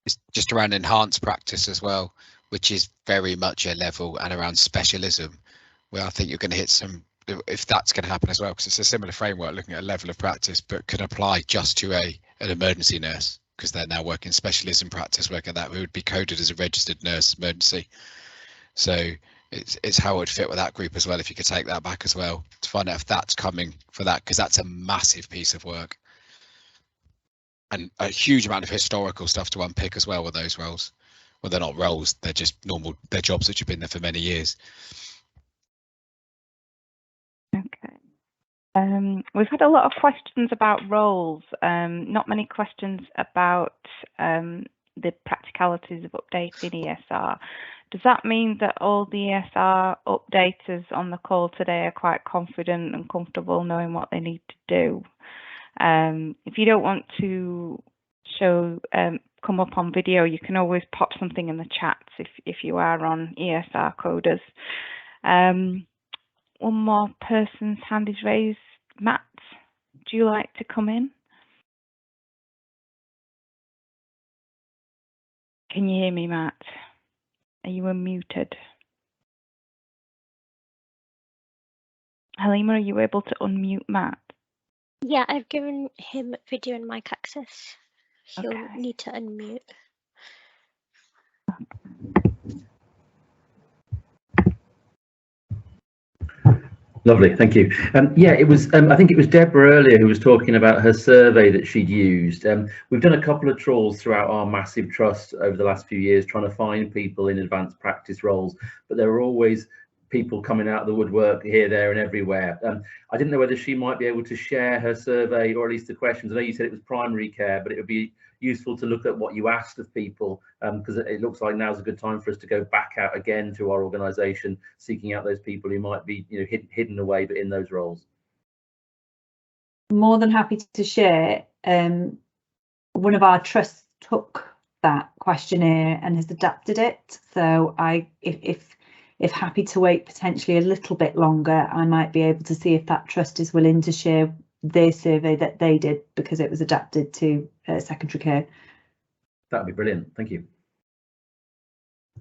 It's just around enhanced practice as well, which is very much a level, and around specialism, where I think you're going to hit some, if that's going to happen as well, because it's a similar framework looking at a level of practice, but can apply just to an emergency nurse, because they're now working specialism practice, work at that, we would be coded as a registered nurse emergency. So it's how it would fit with that group as well, if you could take that back as well, to find out if that's coming for that, because that's a massive piece of work. And a huge amount of historical stuff to unpick as well with those roles. Well, they're not roles, they're just normal, they're jobs that you've been there for many years. Okay. We've had a lot of questions about roles, not many questions about the practicalities of updating ESR. Does that mean that all the ESR updaters on the call today are quite confident and comfortable knowing what they need to do? If you don't want to come up on video, you can always pop something in the chats if you are on ESR coders. One more person's hand is raised. Matt, do you like to come in? Can you hear me, Matt? Are you unmuted? Halima, are you able to unmute Matt? Yeah, I've given him video and mic access. He'll Okay. need to unmute. Lovely, thank you. Yeah, it was. I think it was Deborah earlier who was talking about her survey that she'd used. We've done a couple of trawls throughout our massive trust over the last few years, trying to find people in advanced practice roles, but there are always people coming out of the woodwork here, there, and everywhere. I didn't know whether she might be able to share her survey, or at least the questions. I know you said it was primary care, but it would be useful to look at what you asked of people, because it looks like now's a good time for us to go back out again to our organisation, seeking out those people who might be, hidden away but in those roles. More than happy to share. One of our trusts took that questionnaire and has adapted it. So if happy to wait potentially a little bit longer, I might be able to see if that trust is willing to share their survey that they did, because it was adapted to secondary care. That'd be brilliant. Thank you.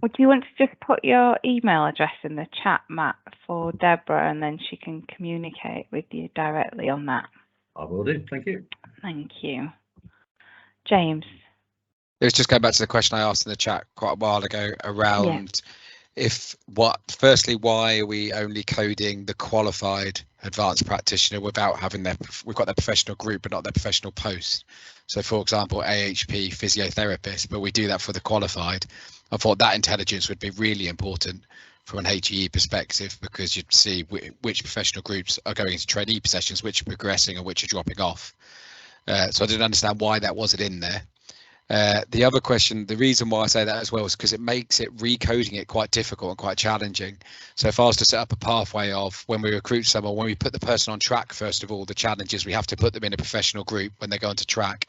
Would you want to just put your email address in the chat, Matt, for Deborah, and then she can communicate with you directly on that? I will do. Thank you. Thank you. James. It was just going back to the question I asked in the chat quite a while ago around firstly, why are we only coding the qualified advanced practitioner without having we've got their professional group but not their professional post. So for example, AHP physiotherapist, but we do that for the qualified. I thought that intelligence would be really important from an HE perspective, because you'd see which professional groups are going into trainee sessions, which are progressing and which are dropping off. So I didn't understand why that wasn't in there. The other question, the reason why I say that as well is because it makes recoding it quite difficult and quite challenging. So if I was to set up a pathway of when we recruit someone, when we put the person on track, first of all, the challenge is we have to put them in a professional group when they go onto track,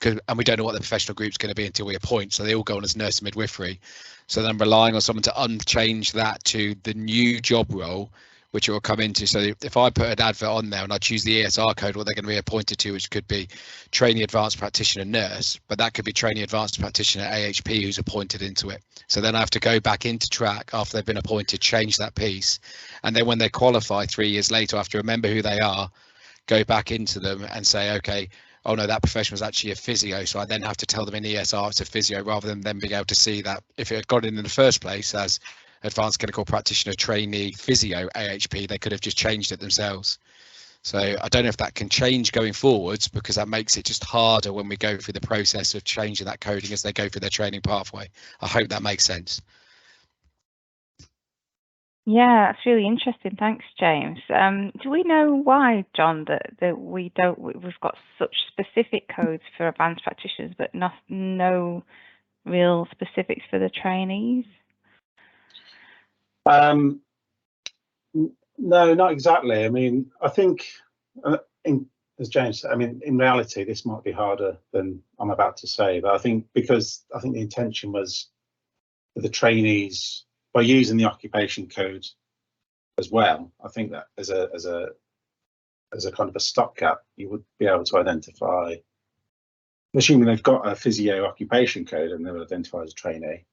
and we don't know what the professional group is going to be until we appoint. So they all go on as nurse and midwifery. So then relying on someone to unchange that to the new job role which it will come into. So if I put an advert on there and I choose the ESR code, what they're going to be appointed to, which could be trainee advanced practitioner nurse, but that could be trainee advanced practitioner AHP who's appointed into it. So then I have to go back into track after they've been appointed, change that piece, and then when they qualify 3 years later, I have to remember who they are, go back into them and say, okay, oh no, that profession was actually a physio. So I then have to tell them in ESR it's a physio, rather than them being able to see that if it had got in the first place as advanced clinical practitioner trainee physio AHP, they could have just changed it themselves. So I don't know if that can change going forwards, because that makes it just harder when we go through the process of changing that coding as they go through their training pathway. I hope that makes sense. Yeah, that's really interesting. Thanks, James. Do we know why, John, that we've got such specific codes for advanced practitioners, but no real specifics for the trainees? No, not exactly. I mean, I think, as James said, I mean, in reality, this might be harder than I'm about to say, but I think because the intention was for the trainees, by using the occupation code as well, I think that as a kind of a stopgap, you would be able to identify, assuming they've got a physio occupation code and they will identify as a trainee.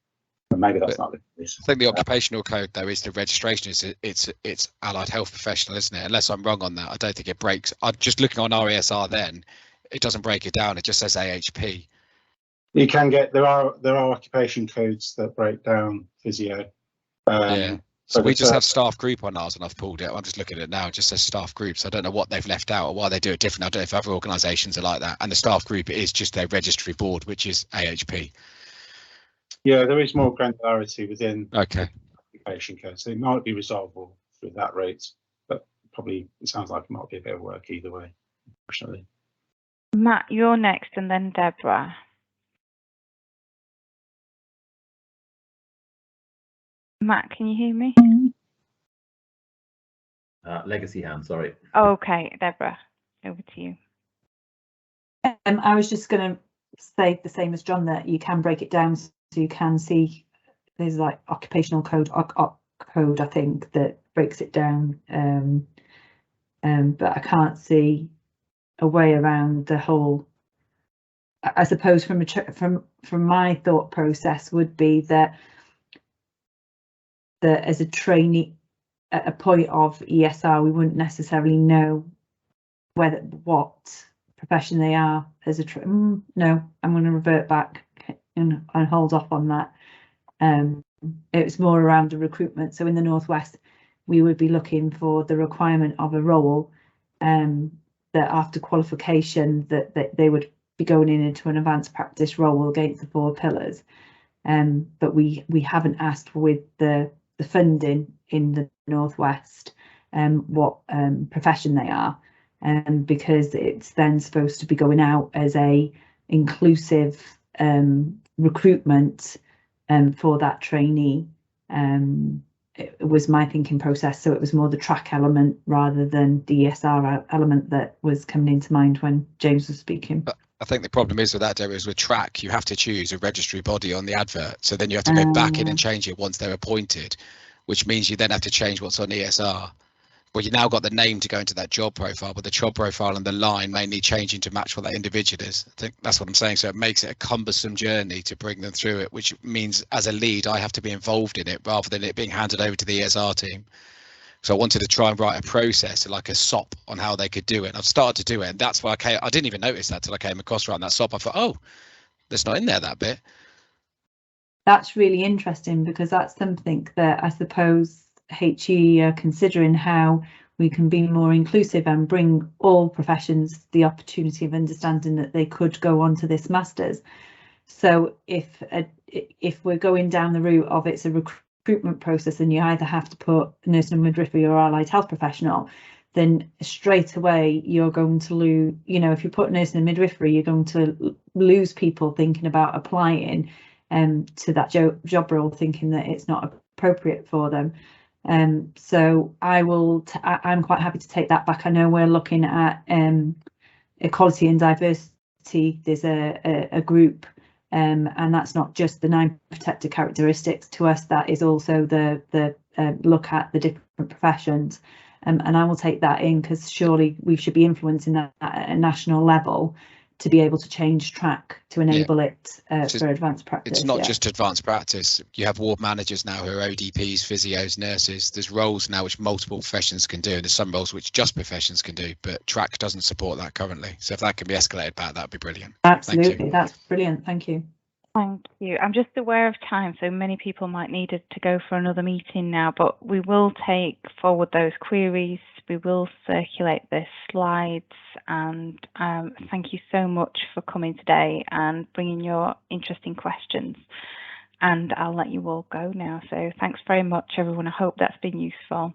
And maybe that's not the case. I think the occupational code, though, is the registration. It's allied health professional, isn't it? Unless I'm wrong on that, I don't think it breaks. I'm just looking on our ESR. Then it doesn't break it down. It just says AHP. You can get there are occupation codes that break down physio. Yeah. So we just have staff group on ours, and I've pulled it. I'm just looking at it now. It just says staff groups. I don't know what they've left out or why they do it different. I don't know if other organisations are like that. And the staff group is just their registry board, which is AHP. Yeah, there is more granularity within occupation code, so it might be resolvable through that route, but probably it sounds like it might be a bit of work either way, unfortunately. Matt, you're next, and then Deborah. Matt, can you hear me? Legacy hand, sorry. Oh, okay, Deborah, over to you. I was just going to say the same as John, that you can break it down so you can see there's like occupational code, code, I think, that breaks it down. But I can't see a way around the whole. I suppose from my thought process would be that as a trainee at a point of ESR, we wouldn't necessarily know what profession they are as a no, I'm going to revert back and hold off on that. It was more around the recruitment. So in the Northwest, we would be looking for the requirement of a role that after qualification that they would be going into an advanced practice role against the 4 pillars. But we haven't asked with the funding in the Northwest what profession they are, because it's then supposed to be going out as a inclusive recruitment for that trainee. It was my thinking process, so it was more the track element rather than the ESR element that was coming into mind when James was speaking. I think the problem is with that, Deborah, is with track, you have to choose a registry body on the advert. So then you have to go back in and change it once they're appointed, which means you then have to change what's on ESR. Well, you now got the name to go into that job profile, but the job profile and the line may need changing to match what that individual is. I think that's what I'm saying. So it makes it a cumbersome journey to bring them through it, which means as a lead, I have to be involved in it rather than it being handed over to the ESR team. So I wanted to try and write a process, like a SOP, on how they could do it. And I've started to do it, and that's why I didn't even notice that till I came across writing that SOP. I thought, oh, that's not in there, that bit. That's really interesting, because that's something that I suppose HE are considering, how we can be more inclusive and bring all professions the opportunity of understanding that they could go on to this masters. So if we're going down the route of it's a recruitment process and you either have to put nurse and midwifery or allied health professional, then straight away you're going to lose, if you put nurse and midwifery, you're going to lose people thinking about applying to that job role, thinking that it's not appropriate for them. So I'm quite happy to take that back. I know we're looking at equality and diversity. There's a group and that's not just the 9 protected characteristics. To us, that is also the look at the different professions, and I will take that in, because surely we should be influencing that at a national level to be able to change track to enable it for advanced practice. It's not just advanced practice. You have ward managers now who are ODPs, physios, nurses. There's roles now which multiple professions can do, and there's some roles which just professions can do, but track doesn't support that currently. So if that can be escalated back, that'd be brilliant. Absolutely, that's brilliant. Thank you. Thank you. I'm just aware of time, so many people might need to go for another meeting now, but we will take forward those queries. We will circulate the slides, and thank you so much for coming today and bringing your interesting questions. And I'll let you all go now. So thanks very much, everyone. I hope that's been useful.